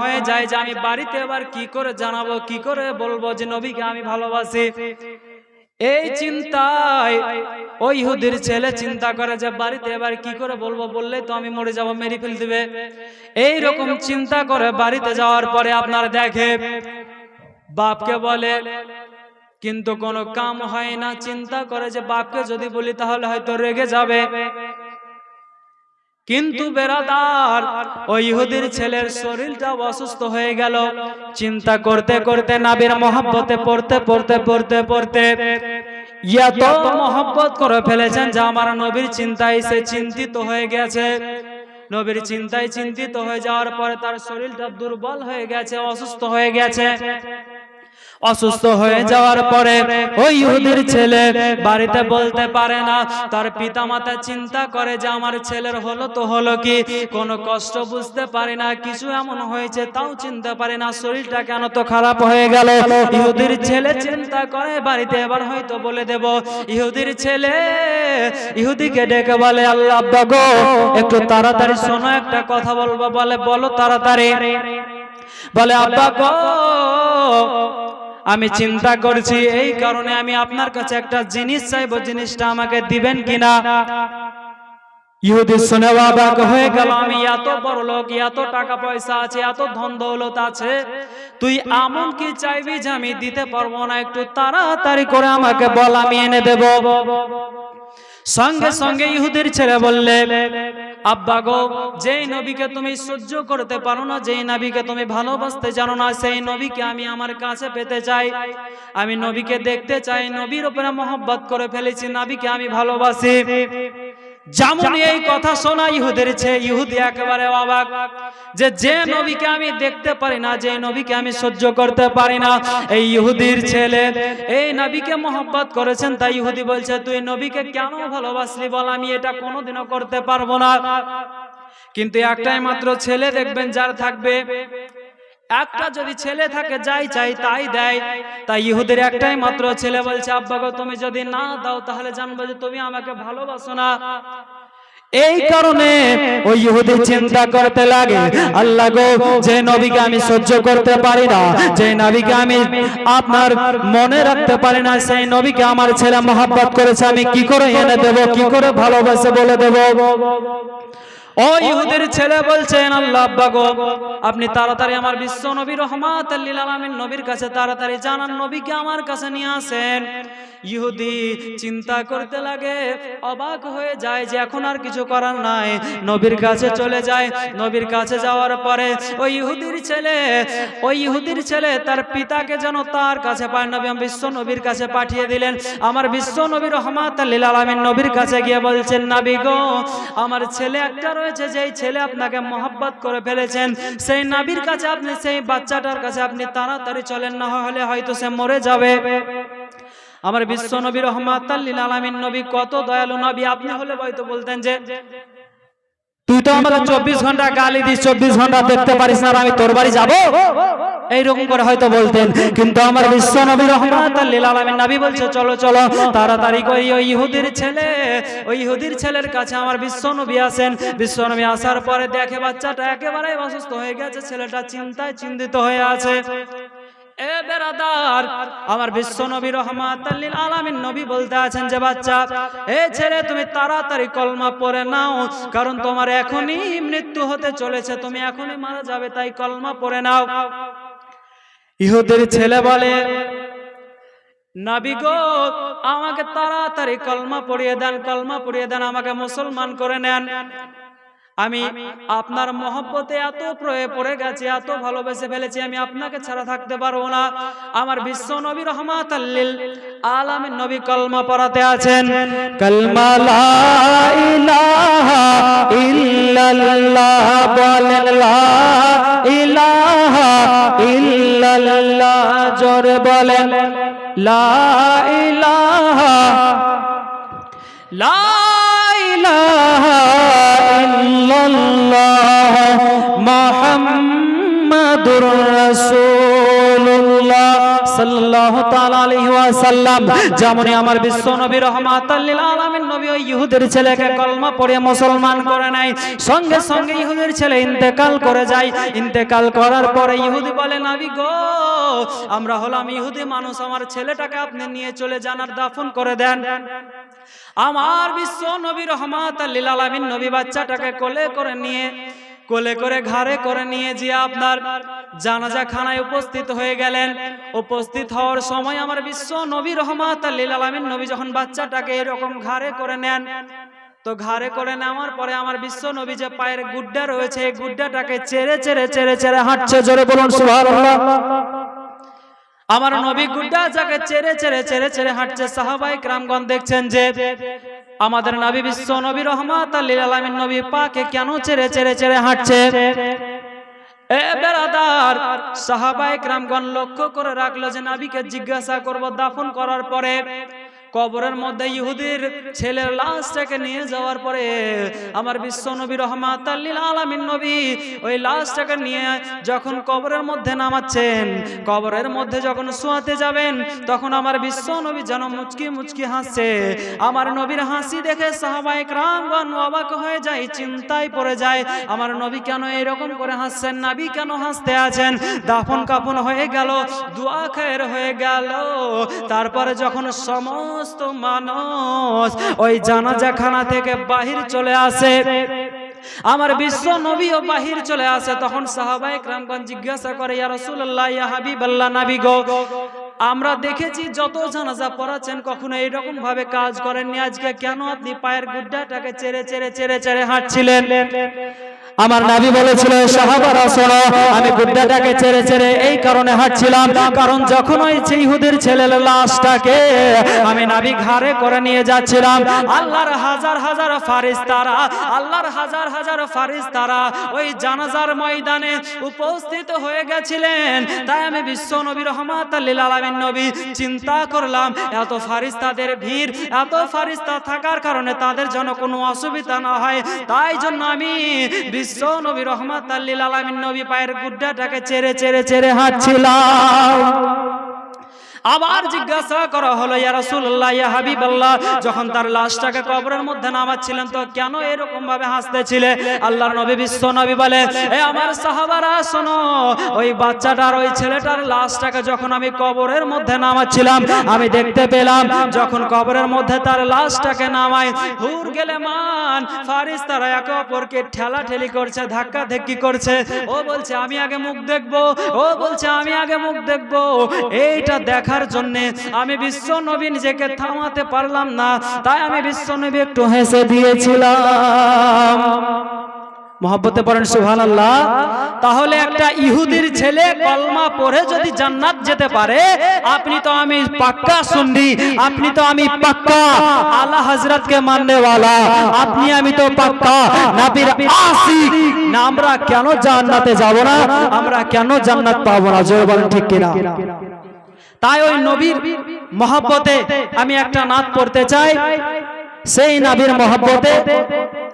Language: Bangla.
হয়ে যায় যে আমি বাড়িতে এবার কি করে জানাবো, কি করে বলবো যে নবীকে আমি ভালোবাসি। এই চিন্তায় ওই ইহুদির ছেলে চিন্তা করে যে বাড়িতে এবার কি করে বলবো, বললে তো আমি মরে যাব, মেরে ফেল দিবে। এই রকম চিন্তা করে বাড়িতে যাওয়ার পরে আপনার দেখে বাপকে বলে, কিন্তু কোনো কাম হয় না। চিন্তা করে যে বাপকে যদি বলি তাহলে হয়তো রেগে যাবে। কিন্তু বেরাদার ওই ইহুদির ছেলের শরীরটা অসুস্থ হয়ে গেল। চিন্তা করতে করতে নবীর মহব্বতে পড়তে পড়তে পড়তে পড়তে এত মহব্বত করে ফেলেছেন যে আমার নবীর চিন্তায় সে চিন্তিত হয়ে গেছে। নবীর চিন্তায় চিন্তিত হয়ে যাওয়ার পরে তার শরীরটা দুর্বল হয়ে গেছে, অসুস্থ হয়ে গেছে। অসুস্থ হয়ে যাওয়ার পরে ওই ইহুদির ছেলে বাড়িতে বলতে পারে না। তার পিতামাতা চিন্তা করে যে আমার ছেলের হলো তো হলো কি, কোনো কষ্ট বুঝতে পারে না, কিছু এমন হয়েছে তাও চিনতে পারে না, শরীরটা কেন তো খারাপ হয়ে গেল। ইহুদির ছেলে চিন্তা করে বাড়িতে এবার হয়তো বলে দেব। ইহুদির ছেলে ইহুদিকে ডেকে বলে, আল্লাহ আব্বা গো, একটু তাড়াতাড়ি শোনো, একটা কথা বলবো। বলে, বলো তাড়াতাড়ি। বলে, আব্বা গো, আমি চিন্তা করছি, এই কারণে আমি আপনার কাছে একটা জিনিস চাইবো, জিনিসটা আমাকে দিবেন কিনা। ইহুদি শুনে অবাক হয়ে গেল, আমি এত বড় লোক, এত টাকা পয়সা আছে, এত ধন দৌলত আছে, তুই এমন কি চাইবি যে আমি দিতে পারবো না? একটু তাড়াতাড়ি করে আমাকে বল, আমি এনে দেব। সঙ্গে সঙ্গে ইহুদির ছেলে বললে, আব্বা গো, যেই নবীকে তুমি সহ্য করতে পারো না, যেই নবীকে তুমি ভালোবাসতে জানো না, সেই নবীকে আমি আমার কাছে পেতে চাই। আমি নবীকে দেখতে চাই, নবীর উপরে মহব্বত করে ফেলেছি, নবীকে আমি ভালোবাসি। যেমন এই কথা শোনা ইহুদি একেবারে অবাক, যে নবীকে আমি দেখতে পারি না, যে নবীকে আমি সহ্য করতে পারি না, এই ইহুদির ছেলে এই নবীকে মহব্বত করেছেন। তাই ইহুদি বলছে, তুই নবীকে কেন ভালোবাসলি বল, আমি এটা কোনোদিনও করতে পারবো না। কিন্তু একটাই মাত্র ছেলে দেখবেন যার থাকবে, একটা যদি ছেলে থাকে যাই চাই তাই দেয়। তাই ইহুদির একটাই মাত্র ছেলে বলছে, আব্বা গো, তুমি যদি না দাও তাহলে জানবো যে তুমি আমাকে ভালোবাসো না। এই কারণে ওই ইহুদি চিন্তা করতে লাগে, আল্লাহ গো, যে নবীকে আমি সহ্য করতে পারি না, যে নবীকে আমি আপনার মনে রাখতে পারি না, সেই নবীকে আমার ছেলে মহব্বত করেছে, আমি কি করে এনে দেব, কি করে ভালোবাসে বলে দেব। ও ইহুদির ছেলে বলছেন, আল্লাহ আব্বা গো, আপনি তাড়াতাড়ি আমার বিশ্ব নবী রহমাতুল লিল আলামিন নবীর কাছে তাড়াতাড়ি জানান, নবীকে আমার কাছে নিয়ে আসেন। ইহুদি চিন্তা করতে লাগে, অবাক হয়ে যায় যে এখন আর কিছু করার নাই। নবীর কাছে চলে যায়। নবীর কাছে যাওয়ার পরে ওই ইহুদির ছেলে তার পিতাকে যেন তার কাছে পায়, নবী বিশ্ব নবীর কাছে পাঠিয়ে দিলেন। আমার বিশ্ব নবী রহমাতুল লিল আলামিন নবীর কাছে গিয়ে বলছেন, নবী গো, আমার ছেলে একটা রয়েছে, যেই ছেলে আপনাকে মহব্বত করে ফেলেছেন, সেই নবীর কাছে আপনি, সেই বাচ্চাটার কাছে আপনি তাড়াতাড়ি চলেন, না হলে হয়তো সে মরে যাবে। আমার বিশ্ব নবী রহমাতুল লিল আলামিন নবী কত দয়ালু নবী, আপনি হলে হয়তো বলতেন যে তুই তো আমাকে 24 ঘন্টা গালি দিস, 24 ঘন্টা দেখতে পারিস না, আমি তোর বাড়ি যাবো, এইরকম করে হয়তো বলতেন। কিন্তু আমার বিশ্ব নবী রহমাতুল লিল আলামিন নবী বলছে, চলো চলো তাড়াতাড়ি করে ওই ইহুদির ছেলের কাছে আমার বিশ্ব নবী আসেন। বিশ্ব নবী আসার পরে দেখে বাচ্চাটা একেবারে অসুস্থ হয়ে গেছে, ছেলেটা চিন্তায় চিন্তিত হয়ে আছে। এ বেরাদার, আমার বিশ্ব নবী রহমাতুল লিল আলামিন নবী বলতে আছেন যে, বাচ্চা, এ ছেলে, তুমি তাড়াতাড়ি কলমা পড়ে নাও, কারণ তোমার এখনই মৃত্যু হতে চলেছে, তুমি এখনই মারা যাবে, তাই কলমা পড়ে নাও। ইহুদির ছেলে বলে, নবী গো, আমাকে তাড়াতাড়ি কলমা পড়িয়ে দেন, কলমা পড়িয়ে দেন, আমাকে মুসলমান করে নেন। আমি আপনার মহব্বতে এত পড়ে গেছি, এত ভালোবেসে ফেলেছি, আমি আপনাকে ছাড়া থাকতে পারবো না। আমার বিশ্ব নবী রহমাতুল লিল আলামিন নবী কলমা পড়াতে আছেন। কলমা লা ইলাহা ইল্লাল্লাহ, বলেন লা ইলাহা ইল্লাল্লাহ, জোরে বলেন লা ইলাহা লা ইলাহা ইল্লাল্লাহ মুহাম্মাদুর রাসূলুল্লাহ সাল্লাল্লাহু তাআলা আলাইহি ওয়াসাল্লাম যেমনই আমার বিশ্ব নবী রহমাতাল লিল আলামিন নবী ওই ইহুদের ছেলেকে কলমা পড়ে মুসলমান করে নেয়, সঙ্গে সঙ্গে ইহুদের ছেলে ইন্তেকাল করে যায়। ইন্তেকাল করার পরে ইহুদি বলে, নবী গো, আমরা হলাম ইহুদি মানুষ, আমার ছেলেটাকে আপনি নিয়ে চলে যান আর দাফন করে দেন। আমার বিশ্ব নবী রহমাতাল লিল আলামিন নবী বাচ্চাটাকে কোলে করে ঘাড়ে করে নিয়ে যে আপনার জানাজা খানায় উপস্থিত হয়ে গেলেন। উপস্থিত হওয়ার সময় আমার বিশ্ব নবী রহমাতাল লিল আলামিন নবী যখন বাচ্চাটাকে এরকম ঘাড়ে করে নেন, তো ঘাড়ে করে নেওয়ার পরে আমার বিশ্ব নবী যে পায়ের গুড্ডা রয়েছে এই গুড্ডাটাকে চেড়ে চেড়ে চেড়ে চেড়ে হাঁটছে। জোরে বলুন সুবহানাল্লাহ। আমার নবী গুড্ডা যাকে চেড়ে চেড়ে চেড়ে চেড়ে হাঁটছে। সাহাবায়ে কেরামগণ দেখছেন যে আমাদের নবী বিশ্ব নবী রহমাতাল লিল আলামিন নবী পাকে কেন চেড়ে চেড়ে চেড়ে হাঁটছে। এ বেরাদার, সাহাবায়ে কেরামগণ লক্ষ্য করে রাখলো যে নবীকে জিজ্ঞাসা করব দাফন করার পরে কবরের মধ্যে ইহুদির ছেলের লাশটাকে নিয়ে যাওয়ার পরে আমার বিশ্ব নবী রহমাতাল লিল আলামিন নবী ওই লাশটাকে নিয়ে যখন কবরের মধ্যে নামাচ্ছেন, কবরের মধ্যে যখন শোয়াতে যাবেন, তখন আমার বিশ্ব নবী যেন মুচকি মুচকি হাসছে। আমার নবীর হাসি দেখে সাহাবায়ে কেরামগণ অবাক হয়ে যায়, চিন্তায় পড়ে যায়, আমার নবী কেন এরকম করে হাসছেন, নবী কেন হাসতে আছেন। দাফন কাফন হয়ে গেল, দোয়া খায়ের হয়ে গেল। তারপরে যখন সমস্ত মানুষ ওই জানাজাখানা থেকে বাহির চলে আসে, আমার বিশ্ব নবীও বাহির চলে আসে, তখন সাহাবায়ে কেরামগণ জিজ্ঞাসা করে, ইয়া রাসূলুল্লাহ, ইয়া হাবিবাল্লাহ, নবী গো, আমরা দেখেছি যত জানাজা পড়াচ্ছেন কখনো এইরকম ভাবে কাজ করেননি, আজকে কেন আপনি পায়ের গুড্ডাটাকে চেড়ে চেড়ে চেড়ে চেড়ে হাঁটছিলেন। আমার নবী বলেছিল, সাহাবারা শোনো, আমি গুড্ডাটাকে চেড়ে চেড়ে এই কারণে হাঁটছিলাম, কারণ যখন ওই ইহুদির ছেলের লাশটাকে আমি নবী ঘাড়ে করে নিয়ে যাচ্ছিলাম, আল্লাহর হাজার হাজার ফারিস্তারা, আল্লাহর হাজার হাজার ফারিস্তারা ওই জানাজার ময়দানে উপস্থিত হয়ে গেছিলেন। তাই আমি বিশ্ব নবী রহমাতাল লিল আলামিন নবী চিন্তা করলাম, এত ফারিস্তাদের ভিড়, এত ফারিস্তা থাকার কারণে তাদের যেন কোনো অসুবিধা না হয়, তাই জন্য আমি বিশ্ব নবী রহমাতাল লিল আলামিন নবী পায়ের গুড্ডাটাকে চেড়ে চেড়ে চেড়ে হাঁটছিলাম। আবার জিজ্ঞাসা করা হলো, ইয়া রাসূলুল্লাহ, ইয়া হাবিবাল্লাহ, যখন তার লাশটাকে কবরের মধ্যে নামাচ্ছিলেন তো কেন এরকম ভাবে হাসতেছিলে। আল্লাহর নবী বিশ্ব নবী বলে, এ আমার সাহাবারা শোনো, ওই বাচ্চাটার ওই ছেলেটার লাশটাকে যখন আমি কবরের মধ্যে নামাচ্ছিলাম, আমি দেখতে পেলাম যখন কবরের মধ্যে তার লাশটাকে নামায়, হুর গেলে মান ফারিস্তারা একে অপরকে ঠেলাঠেলি করছে, ধাক্কা ধাক্কি করছে। ও বলছে আমি আগে মুখ দেখবো, ও বলছে আমি আগে মুখ দেখবো। এইটা দেখার জন্য আমি বিশ্ব নবী নিজেকে থামাতে পারলাম না, তাই আমি বিশ্ব নবী একটু হেসে দিয়েছিলাম। মহব্বতে পড়েন সুবহানাল্লাহ। তাহলে একটা ইহুদির ছেলে কলমা পড়ে যদি জান্নাত যেতে পারে, আপনি তো আমি পাক্কা সুন্নি, আপনি তো আমি পাক্কা আলা হযরতকে মাননে ওয়ালা, আপনি আমি তো পাক্কা নবীর আশিক, না আমরা কেন জান্নাতে যাব না, আমরা কেন জান্নাত পাবো না? জোরে বলেন ঠিক কিনা? তাই ওই নবীর মহব্বতে আমি একটা নাত পড়তে চাই, সেই নবীর মহব্বতে